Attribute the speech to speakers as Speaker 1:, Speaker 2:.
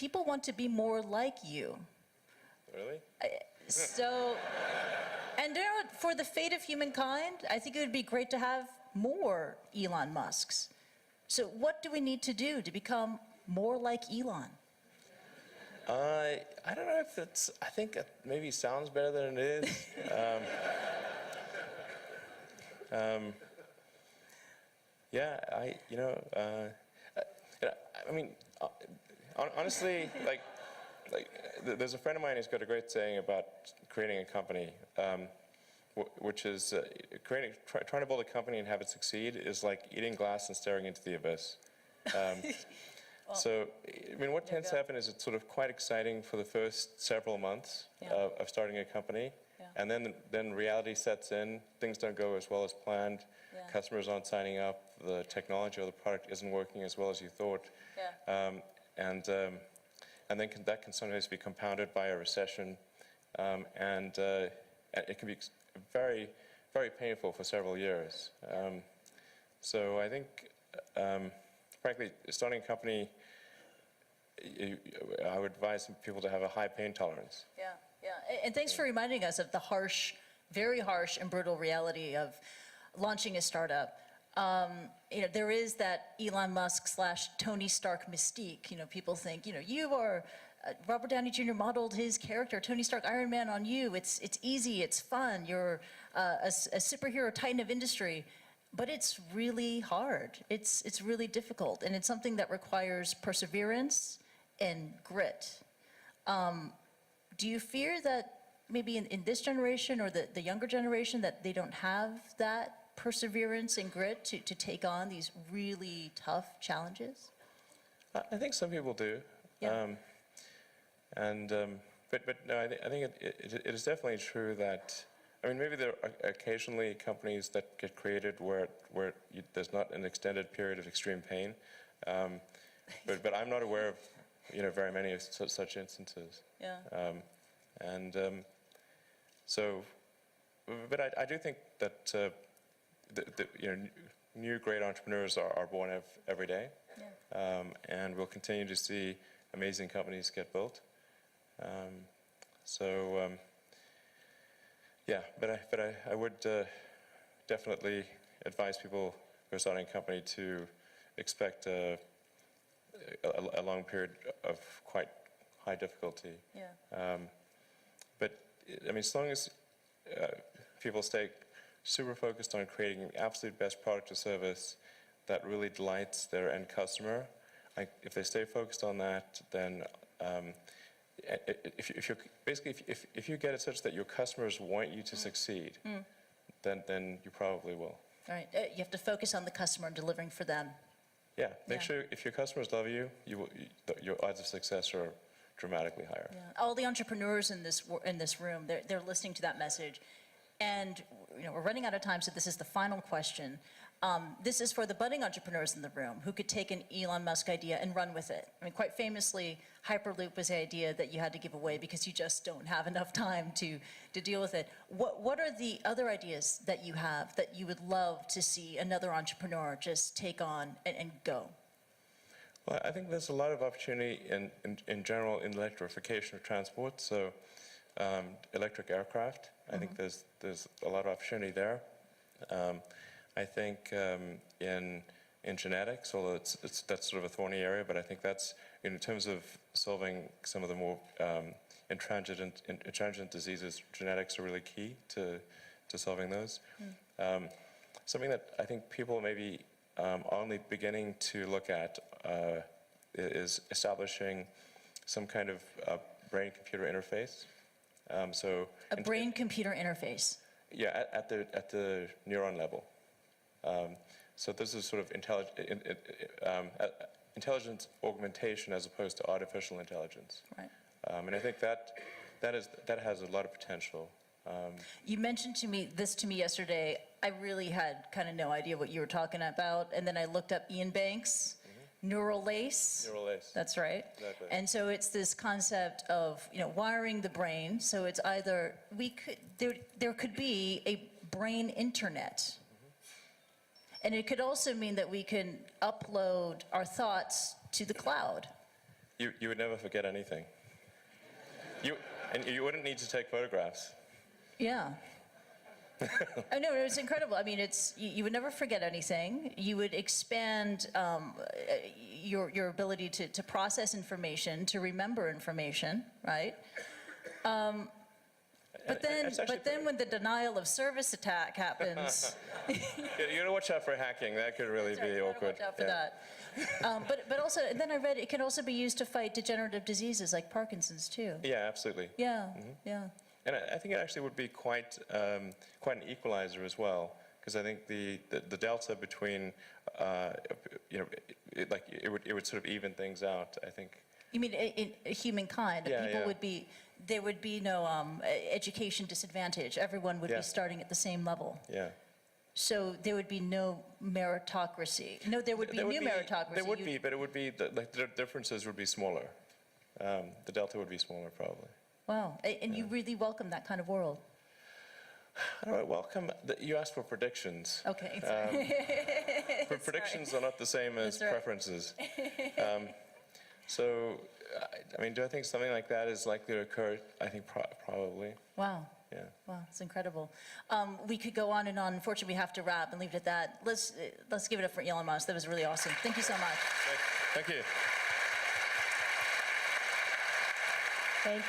Speaker 1: people want to be more like you.
Speaker 2: Really?
Speaker 1: So, and you know what, for the fate of humankind, I think it would be great to have more Elon Musks. So what do we need to do to become more like Elon?
Speaker 2: I don't know if it's, I think it maybe sounds better than it is. Yeah, I mean, honestly, there's a friend of mine who's got a great saying about creating a company, which is trying to build a company and have it succeed is like eating glass and staring into the abyss. So, I mean, what tends to happen is it's sort of quite exciting for the first several months of starting a company, and then reality sets in. Things don't go as well as planned. Customers aren't signing up. The technology or the product isn't working as well as you thought. And then that can sometimes be compounded by a recession, and it can be very, very painful for several years. So I think, frankly, starting a company, I would advise people to have a high pain tolerance.
Speaker 1: Yeah. And thanks for reminding us of the harsh, very harsh and brutal reality of launching a startup. There is that Elon Musk / Tony Stark mystique. People think, you are, Robert Downey Jr. modeled his character, Tony Stark, Iron Man, on you. It's easy, it's fun. You're a superhero titan of industry. But it's really hard. It's really difficult, and it's something that requires perseverance and grit. Do you fear that maybe in this generation or the younger generation that they don't have that perseverance and grit to take on these really tough challenges?
Speaker 2: I think some people do.
Speaker 1: Yeah.
Speaker 2: But no, I think it is definitely true that, I mean, maybe there are occasionally companies that get created where there's not an extended period of extreme pain, but I'm not aware of very many of such instances.
Speaker 1: Yeah.
Speaker 2: So, but I do think that new great entrepreneurs are born every day, and we'll continue to see amazing companies get built. Yeah, but I would definitely advise people who are starting a company to expect a long period of quite high difficulty.
Speaker 1: Yeah.
Speaker 2: But I mean, as long as people stay super focused on creating the absolute best product or service that really delights their end customer, if they stay focused on that, then if you get it such that your customers want you to succeed, then you probably will.
Speaker 1: All right. You have to focus on the customer and delivering for them.
Speaker 2: Yeah. Make sure if your customers love you, your odds of success are dramatically higher.
Speaker 1: Yeah. All the entrepreneurs in this room, they're listening to that message. And we're running out of time, so this is the final question. This is for the budding entrepreneurs in the room who could take an Elon Musk idea and run with it. I mean, quite famously, Hyperloop was the idea that you had to give away because you just don't have enough time to deal with it. What are the other ideas that you have that you would love to see another entrepreneur just take on and go?
Speaker 2: Well, I think there's a lot of opportunity in general in electrification of transport. So electric aircraft, I think there's a lot of opportunity there. I think in genetics, although that's sort of a thorny area, but I think that's in terms of solving some of the more intransigent diseases, genetics are really key to solving those. Something that I think people maybe are only beginning to look at is establishing some kind of brain-computer interface.
Speaker 1: A brain-computer interface.
Speaker 2: Yeah, at the neuron level. So this is sort of intelligence augmentation as opposed to artificial intelligence.
Speaker 1: Right.
Speaker 2: And I think that has a lot of potential.
Speaker 1: You mentioned to me yesterday. I really had kind of no idea what you were talking about, and then I looked up Ian Banks. Neural lace.
Speaker 2: Neural lace.
Speaker 1: That's right.
Speaker 2: Exactly.
Speaker 1: And so it's this concept of wiring the brain. So it's either there could be a brain internet, and it could also mean that we can upload our thoughts to the cloud.
Speaker 2: You would never forget anything. And you wouldn't need to take photographs.
Speaker 1: Yeah. I know, it's incredible. I mean, you would never forget anything. You would expand your ability to process information, to remember information, right? But then when the denial of service attack happens,
Speaker 2: You gotta watch out for hacking. That could really be awkward.
Speaker 1: watch out for that. But also, and then I read it can also be used to fight degenerative diseases like Parkinson's too.
Speaker 2: Yeah, absolutely.
Speaker 1: Yeah, yeah.
Speaker 2: And I think it actually would be quite an equalizer as well, because I think the delta between, it would sort of even things out, I think.
Speaker 1: You mean in humankind?
Speaker 2: Yeah,
Speaker 1: people
Speaker 2: yeah.
Speaker 1: there would be no education disadvantage. Everyone would be starting at the same level.
Speaker 2: Yeah.
Speaker 1: So there would be no meritocracy. No, there would be new meritocracy.
Speaker 2: There would be, but it would be, the differences would be smaller. The delta would be smaller, probably.
Speaker 1: Wow, and you really welcome that kind of world.
Speaker 2: How do I welcome, you asked for predictions.
Speaker 1: Okay.
Speaker 2: Predictions are not the same as
Speaker 1: That's right.
Speaker 2: preferences. So, I mean, do I think something like that is likely to occur? I think probably.
Speaker 1: Wow.
Speaker 2: Yeah.
Speaker 1: Wow, it's incredible. We could go on and on. Unfortunately, we have to wrap and leave it at that. Let's give it up for Elon Musk. That was really awesome. Thank you so much.
Speaker 2: Thank you.
Speaker 1: Thank you.